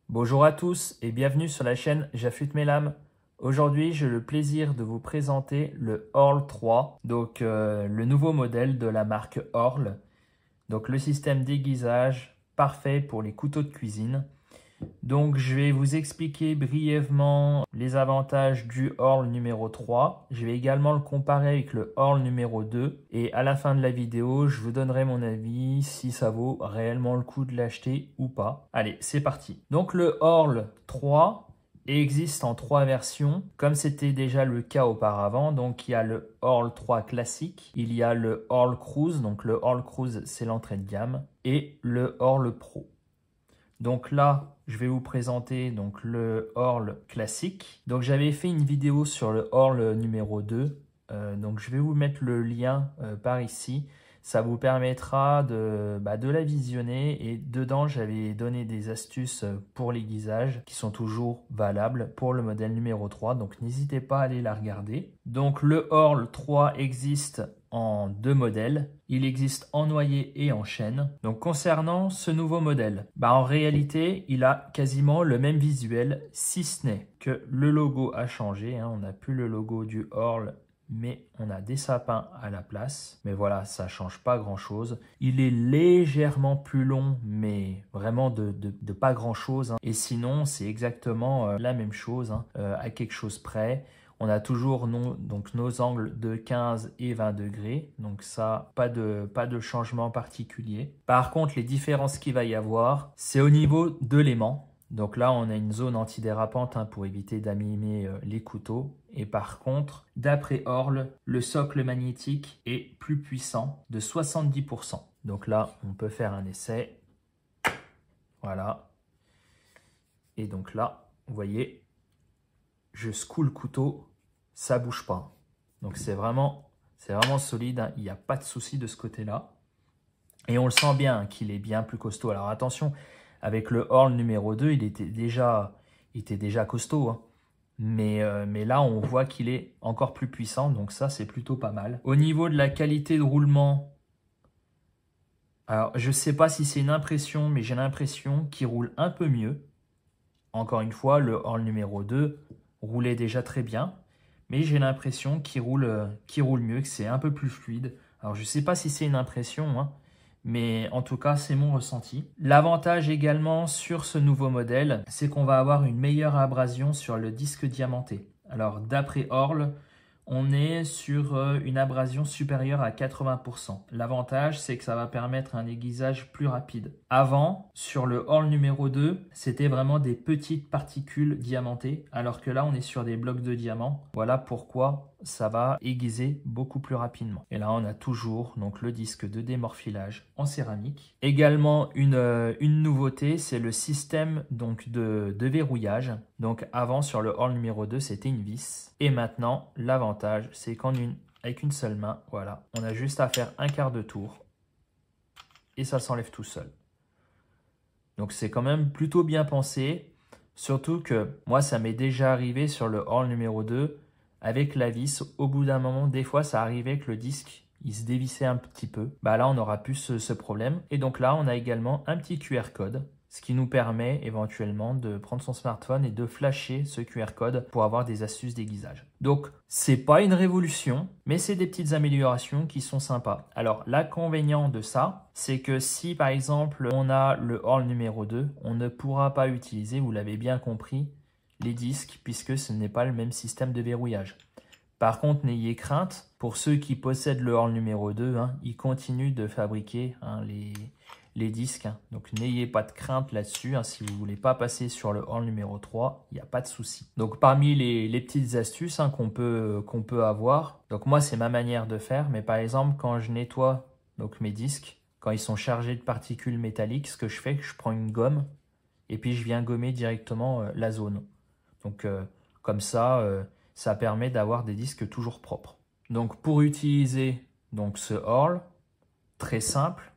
Bonjour à tous et bienvenue sur la chaîne J'affûte mes lames. Aujourd'hui, j'ai le plaisir de vous présenter le Orle 3, donc le nouveau modèle de la marque Orle. Donc le système d'aiguisage parfait pour les couteaux de cuisine. Donc je vais vous expliquer brièvement les avantages du Orle numéro 3. Je vais également le comparer avec le Orle numéro 2. Et à la fin de la vidéo, je vous donnerai mon avis si ça vaut réellement le coup de l'acheter ou pas. Allez, c'est parti. Donc le Orle 3 existe en 3 versions, comme c'était déjà le cas auparavant. Donc il y a le Orle 3 classique, il y a le Orle Cruise, donc le Orle Cruise c'est l'entrée de gamme, et le Orle Pro. Donc là, je vais vous présenter donc, le Orle classique. Donc j'avais fait une vidéo sur le Orle numéro 2. Donc je vais vous mettre le lien par ici. Ça vous permettra de la visionner. Et dedans, j'avais donné des astuces pour l'aiguisage qui sont toujours valables pour le modèle numéro 3. Donc n'hésitez pas à aller la regarder. Donc le Orle 3 existe en 2 modèles. Il existe en noyer et en chêne. Donc concernant ce nouveau modèle, en réalité, il a quasiment le même visuel, si ce n'est que le logo a changé. On n'a plus le logo du Orle, mais on a des sapins à la place. Mais voilà, ça ne change pas grand-chose. Il est légèrement plus long, mais vraiment de pas grand-chose. Et sinon, c'est exactement la même chose, à quelque chose près. On a toujours nos angles de 15 et 20 degrés. Donc ça, pas de changement particulier. Par contre, les différences qu'il va y avoir, c'est au niveau de l'aimant. Donc là, on a une zone antidérapante pour éviter d'abîmer les couteaux. Et par contre, d'après Orle, le socle magnétique est plus puissant de 70%. Donc là, on peut faire un essai. Voilà. Et donc là, vous voyez, je secoue le couteau, ça bouge pas. Donc c'est vraiment solide, il n'y a pas de souci de ce côté-là. Et on le sent bien qu'il est bien plus costaud. Alors attention, avec le Orle numéro 2, il était déjà costaud. Mais là, on voit qu'il est encore plus puissant, donc ça, c'est plutôt pas mal. Au niveau de la qualité de roulement, alors je ne sais pas si c'est une impression, mais j'ai l'impression qu'il roule un peu mieux. Encore une fois, le Orle numéro 2 roulait déjà très bien, mais j'ai l'impression qu'il roule mieux, que c'est un peu plus fluide. Alors je ne sais pas si c'est une impression, mais en tout cas, c'est mon ressenti. L'avantage également sur ce nouveau modèle, c'est qu'on va avoir une meilleure abrasion sur le disque diamanté. Alors d'après Orle, on est sur une abrasion supérieure à 80%. L'avantage, c'est que ça va permettre un aiguisage plus rapide. Avant, sur le Orle numéro 2, c'était vraiment des petites particules diamantées, alors que là, on est sur des blocs de diamants. Voilà pourquoi ça va aiguiser beaucoup plus rapidement. Et là, on a toujours donc, le disque de démorphilage en céramique. Également, une nouveauté, c'est le système donc, de verrouillage. Donc avant, sur le Orle numéro 2, c'était une vis. Et maintenant, l'avantage, c'est qu'avec une seule main, voilà, on a juste à faire un quart de tour et ça s'enlève tout seul. Donc c'est quand même plutôt bien pensé. Surtout que moi, ça m'est déjà arrivé sur le Orle numéro 2 avec la vis. Au bout d'un moment, des fois, ça arrivait que le disque, il se dévissait un petit peu. Là, on n'aura plus ce problème. Et donc là, on a également un petit QR code, ce qui nous permet éventuellement de prendre son smartphone et de flasher ce QR code pour avoir des astuces d'aiguisage. Donc, c'est pas une révolution, mais c'est des petites améliorations qui sont sympas. Alors, l'inconvénient de ça, c'est que si par exemple on a le Orle numéro 2, on ne pourra pas utiliser, vous l'avez bien compris, les disques puisque ce n'est pas le même système de verrouillage. Par contre, n'ayez crainte, pour ceux qui possèdent le Orle numéro 2, ils continuent de fabriquer les disques. Donc, n'ayez pas de crainte là-dessus. Si vous ne voulez pas passer sur le Orle numéro 3, il n'y a pas de souci. Donc, parmi les petites astuces qu'on peut avoir, donc moi, c'est ma manière de faire. Mais par exemple, quand je nettoie donc, mes disques, quand ils sont chargés de particules métalliques, ce que je fais, je prends une gomme et puis je viens gommer directement la zone. Donc, comme ça, ça permet d'avoir des disques toujours propres. Donc, pour utiliser donc, ce Orle, très simple,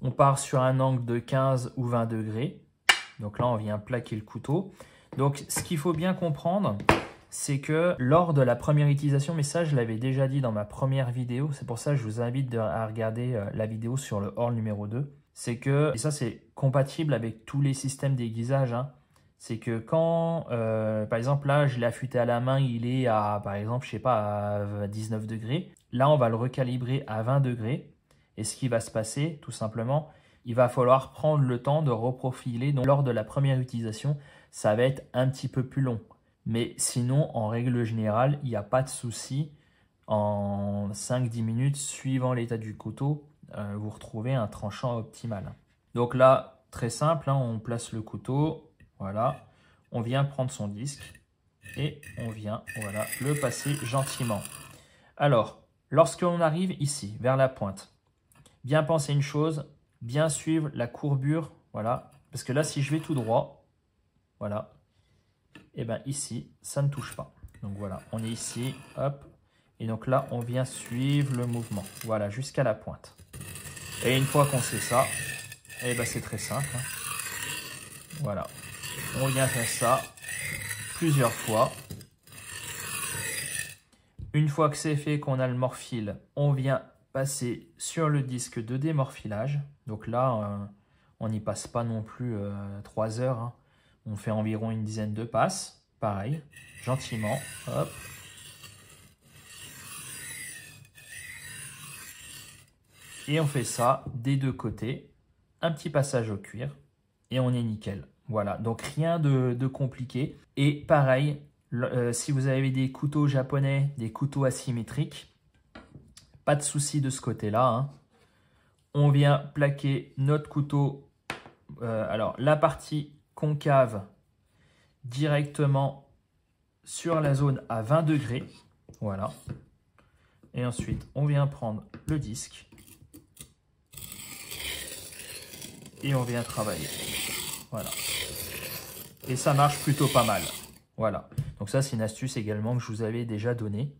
on part sur un angle de 15 ou 20 degrés. Donc là, on vient plaquer le couteau. Donc, ce qu'il faut bien comprendre, c'est que lors de la première utilisation, mais ça, je l'avais déjà dit dans ma première vidéo, c'est pour ça que je vous invite à regarder la vidéo sur le Orle numéro 2. c'est que, et ça c'est compatible avec tous les systèmes d'aiguisage, hein, c'est que quand, par exemple là, je l'ai affûté à la main, il est à, par exemple, je sais pas, à 19 degrés. Là, on va le recalibrer à 20 degrés. Et ce qui va se passer, tout simplement, il va falloir prendre le temps de reprofiler. Donc, lors de la première utilisation, ça va être un petit peu plus long. Mais sinon, en règle générale, il n'y a pas de souci. En 5-10 minutes, suivant l'état du couteau, vous retrouvez un tranchant optimal. Donc là, très simple, hein, on place le couteau, voilà. On vient prendre son disque et on vient voilà, le passer gentiment. Alors, lorsqu'on arrive ici, vers la pointe, bien penser une chose, bien suivre la courbure, voilà. Parce que là, si je vais tout droit, voilà, et bien ici, ça ne touche pas. Donc voilà, on est ici, hop. Et donc là, on vient suivre le mouvement, voilà, jusqu'à la pointe. Et une fois qu'on sait ça, et ben c'est très simple. Hein. Voilà, on vient faire ça plusieurs fois. Une fois que c'est fait, qu'on a le morphile, on vient passer sur le disque de démorphilage. Donc là, on n'y passe pas non plus 3 heures. Hein. On fait environ une dizaine de passes. Pareil, gentiment. Hop. Et on fait ça des deux côtés. Un petit passage au cuir. Et on est nickel. Voilà, donc rien de compliqué. Et pareil, si vous avez des couteaux japonais, des couteaux asymétriques, pas de souci de ce côté-là. Hein. On vient plaquer notre couteau, alors la partie concave directement sur la zone à 20 degrés. Voilà. Et ensuite, on vient prendre le disque. Et on vient travailler. Voilà. Et ça marche plutôt pas mal. Voilà. Donc ça, c'est une astuce également que je vous avais déjà donnée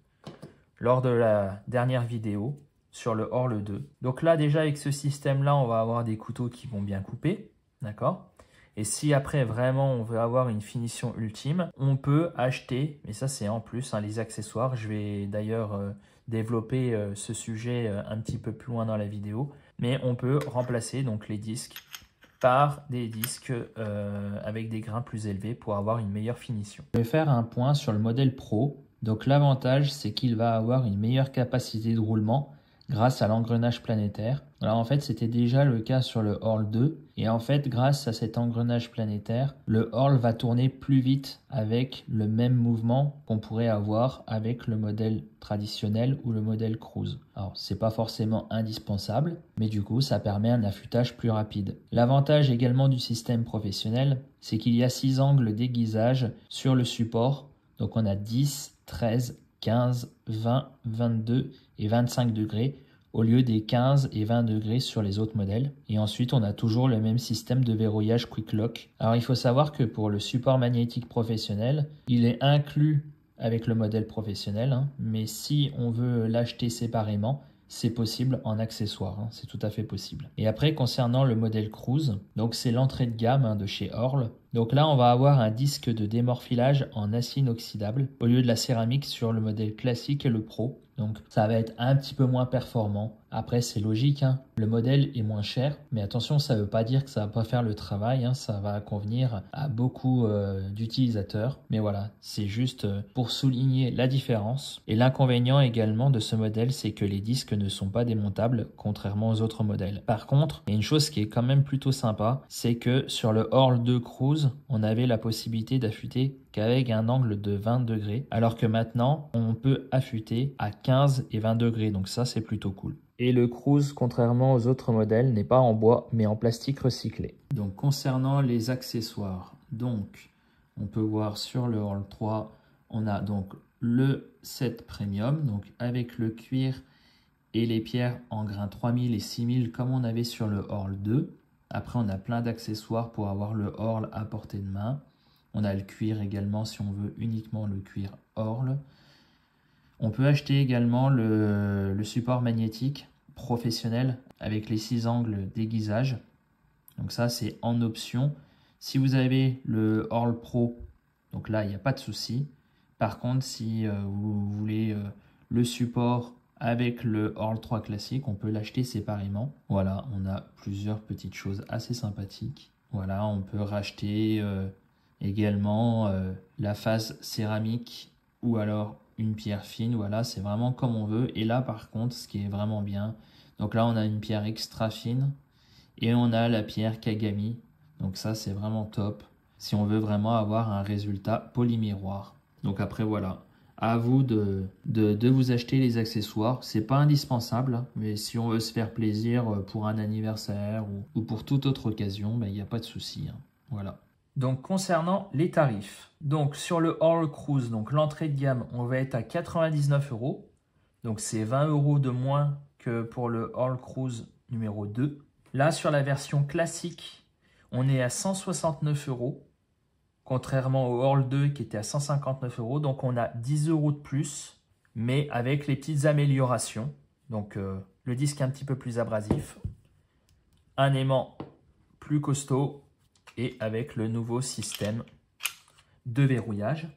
lors de la dernière vidéo sur le Orle 2. Donc là, déjà, avec ce système-là, on va avoir des couteaux qui vont bien couper. D'accord ? Et si après, vraiment, on veut avoir une finition ultime, on peut acheter, mais ça, c'est en plus, hein, les accessoires. Je vais d'ailleurs développer ce sujet un petit peu plus loin dans la vidéo. Mais on peut remplacer donc les disques par des disques avec des grains plus élevés pour avoir une meilleure finition. Je vais faire un point sur le modèle Pro. Donc l'avantage, c'est qu'il va avoir une meilleure capacité de roulement grâce à l'engrenage planétaire. Alors en fait, c'était déjà le cas sur le Orle 2. Et en fait, grâce à cet engrenage planétaire, le Orle va tourner plus vite avec le même mouvement qu'on pourrait avoir avec le modèle traditionnel ou le modèle Cruise. Alors, c'est pas forcément indispensable, mais du coup, ça permet un affûtage plus rapide. L'avantage également du système professionnel, c'est qu'il y a 6 angles d'aiguisage sur le support. Donc on a 10, 13, 15, 20, 22 et 25 degrés au lieu des 15 et 20 degrés sur les autres modèles. Et ensuite, on a toujours le même système de verrouillage Quick Lock. Alors, il faut savoir que pour le support magnétique professionnel, il est inclus avec le modèle professionnel, hein, mais si on veut l'acheter séparément, c'est possible en accessoire, hein, c'est tout à fait possible. Et après, concernant le modèle Cruise, donc c'est l'entrée de gamme hein, de chez Orle. Donc là, on va avoir un disque de démorphilage en acier inoxydable au lieu de la céramique sur le modèle classique et le Pro. Donc ça va être un petit peu moins performant. Après, c'est logique, hein. Le modèle est moins cher, mais attention, ça ne veut pas dire que ça ne va pas faire le travail, hein. Ça va convenir à beaucoup d'utilisateurs. Mais voilà, c'est juste pour souligner la différence. Et l'inconvénient également de ce modèle, c'est que les disques ne sont pas démontables, contrairement aux autres modèles. Par contre, il y a une chose qui est quand même plutôt sympa, c'est que sur le Orle 2 Cruise, on avait la possibilité d'affûter qu'avec un angle de 20 degrés, alors que maintenant, on peut affûter à 15 et 20 degrés. Donc ça, c'est plutôt cool. Et le Cruise, contrairement aux autres modèles, n'est pas en bois, mais en plastique recyclé. Donc concernant les accessoires, donc on peut voir sur le Orle 3, on a donc le set Premium, donc avec le cuir et les pierres en grains 3000 et 6000 comme on avait sur le Orle 2. Après, on a plein d'accessoires pour avoir le Orle à portée de main. On a le cuir également si on veut uniquement le cuir Orle. On peut acheter également le support magnétique professionnel avec les 6 angles d'aiguisage. Donc ça, c'est en option. Si vous avez le Orle Pro, donc là, il n'y a pas de souci. Par contre, si vous voulez le support Avec le Orle 3 classique, on peut l'acheter séparément. Voilà, on a plusieurs petites choses assez sympathiques. Voilà, on peut racheter également la face céramique ou alors une pierre fine. Voilà, c'est vraiment comme on veut. Et là, par contre, ce qui est vraiment bien, donc là, on a une pierre extra fine et on a la pierre Kagami. Donc ça, c'est vraiment top si on veut vraiment avoir un résultat polymiroir. Donc après, voilà. À vous de vous acheter les accessoires. C'est pas indispensable, mais si on veut se faire plaisir pour un anniversaire ou pour toute autre occasion, il n'y a pas de souci. Hein. Voilà. Donc concernant les tarifs, donc sur le Orle Cruise, donc l'entrée de gamme, on va être à 99 €. Donc c'est 20 € de moins que pour le Orle Cruise numéro 2. Là sur la version classique, on est à 169 €. Contrairement au Orle 2 qui était à 159 €. Donc on a 10 € de plus, mais avec les petites améliorations. Donc le disque un petit peu plus abrasif, un aimant plus costaud et avec le nouveau système de verrouillage.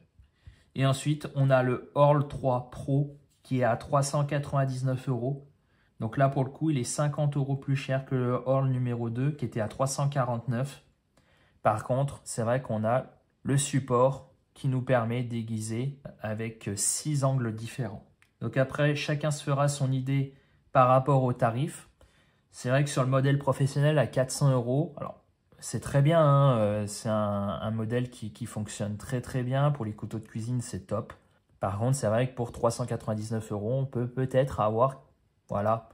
Et ensuite on a le Orle 3 Pro qui est à 399 €. Donc là pour le coup il est 50 € plus cher que le Orle numéro 2 qui était à 349 €. Par contre c'est vrai qu'on a le support qui nous permet d'aiguiser avec 6 angles différents. Donc après, chacun se fera son idée par rapport au tarif. C'est vrai que sur le modèle professionnel à 400 €, alors c'est très bien, hein, c'est un modèle qui fonctionne très très bien. Pour les couteaux de cuisine, c'est top. Par contre, c'est vrai que pour 399 €, on peut peut-être avoir voilà,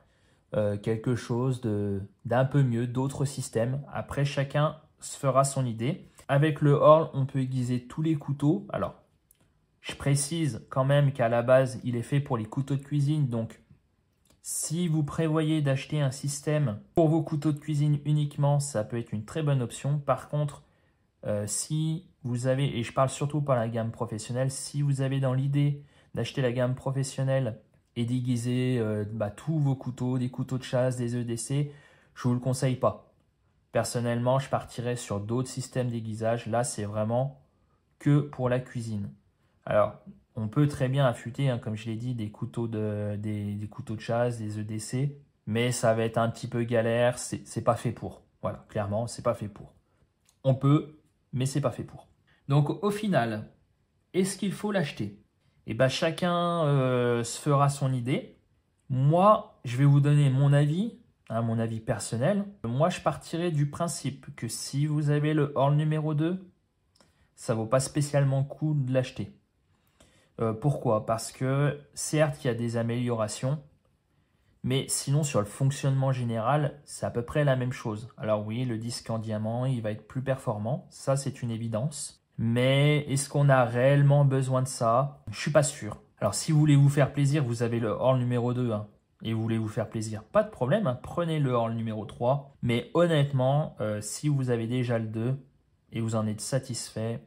quelque chose d'un peu mieux, d'autres systèmes. Après, chacun se fera son idée. Avec le Orle, on peut aiguiser tous les couteaux. Alors, je précise quand même qu'à la base, il est fait pour les couteaux de cuisine. Donc, si vous prévoyez d'acheter un système pour vos couteaux de cuisine uniquement, ça peut être une très bonne option. Par contre, si vous avez, et je parle surtout par la gamme professionnelle, si vous avez dans l'idée d'acheter la gamme professionnelle et d'aiguiser tous vos couteaux, des couteaux de chasse, des EDC, je ne vous le conseille pas. Personnellement, je partirais sur d'autres systèmes d'aiguisage. Là, c'est vraiment que pour la cuisine. Alors, on peut très bien affûter, hein, comme je l'ai dit, des couteaux des couteaux de chasse, des EDC, mais ça va être un petit peu galère. C'est pas fait pour. Voilà, clairement, c'est pas fait pour. On peut, mais c'est pas fait pour. Donc, au final, est-ce qu'il faut l'acheter? Eh bien, chacun se fera son idée. Moi, je vais vous donner mon avis. Mon avis personnel, moi je partirais du principe que si vous avez le Orle numéro 2, ça vaut pas spécialement le coup de l'acheter. Pourquoi? Parce que certes il y a des améliorations, mais sinon sur le fonctionnement général, c'est à peu près la même chose. Alors oui, le disque en diamant, il va être plus performant, ça c'est une évidence. Mais est-ce qu'on a réellement besoin de ça? Je suis pas sûr. Alors si vous voulez vous faire plaisir, vous avez le Orle numéro 2, et vous voulez vous faire plaisir, pas de problème, prenez le Orle numéro 3. Mais honnêtement, si vous avez déjà le 2 et vous en êtes satisfait,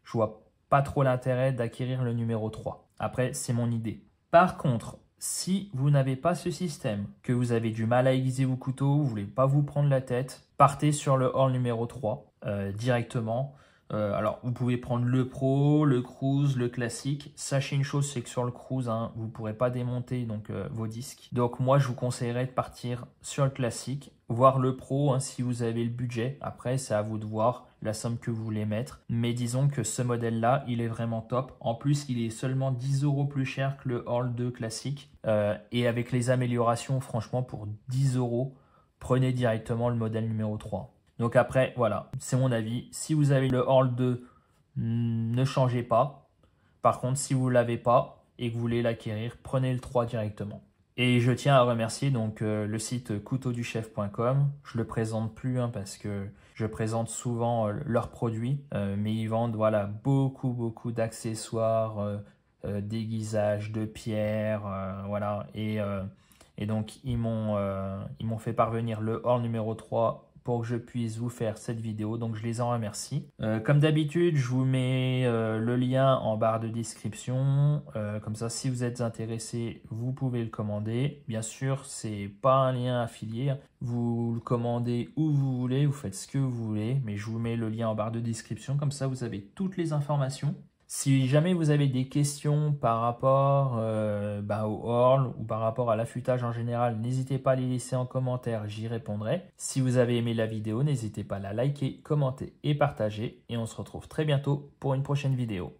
je vois pas trop l'intérêt d'acquérir le numéro 3. Après, c'est mon idée. Par contre, si vous n'avez pas ce système, que vous avez du mal à aiguiser vos couteaux, vous voulez pas vous prendre la tête, partez sur le Orle numéro 3 directement. Alors, vous pouvez prendre le Pro, le Cruise, le classique. Sachez une chose, c'est que sur le Cruise, vous ne pourrez pas démonter vos disques. Donc, moi, je vous conseillerais de partir sur le classique, voire le Pro si vous avez le budget. Après, c'est à vous de voir la somme que vous voulez mettre. Mais disons que ce modèle-là, il est vraiment top. En plus, il est seulement 10 € plus cher que le Orle 2 classique. Et avec les améliorations, franchement, pour 10 €, prenez directement le modèle numéro 3. Donc après, voilà, c'est mon avis. Si vous avez le Orle 2, ne changez pas. Par contre, si vous ne l'avez pas et que vous voulez l'acquérir, prenez le 3 directement. Et je tiens à remercier le site couteauduchef.com. Je ne le présente plus parce que je présente souvent leurs produits. Mais ils vendent beaucoup d'accessoires, d'aiguisage, de pierres. Voilà. Et donc, ils m'ont fait parvenir le Orle numéro 3 pour que je puisse vous faire cette vidéo, donc je les en remercie. Comme d'habitude, je vous mets le lien en barre de description, comme ça si vous êtes intéressé, vous pouvez le commander. Bien sûr, c'est pas un lien affilié, vous le commandez où vous voulez, vous faites ce que vous voulez, mais je vous mets le lien en barre de description, comme ça vous avez toutes les informations. Si jamais vous avez des questions par rapport au Orle ou par rapport à l'affûtage en général, n'hésitez pas à les laisser en commentaire, j'y répondrai. Si vous avez aimé la vidéo, n'hésitez pas à la liker, commenter et partager. Et on se retrouve très bientôt pour une prochaine vidéo.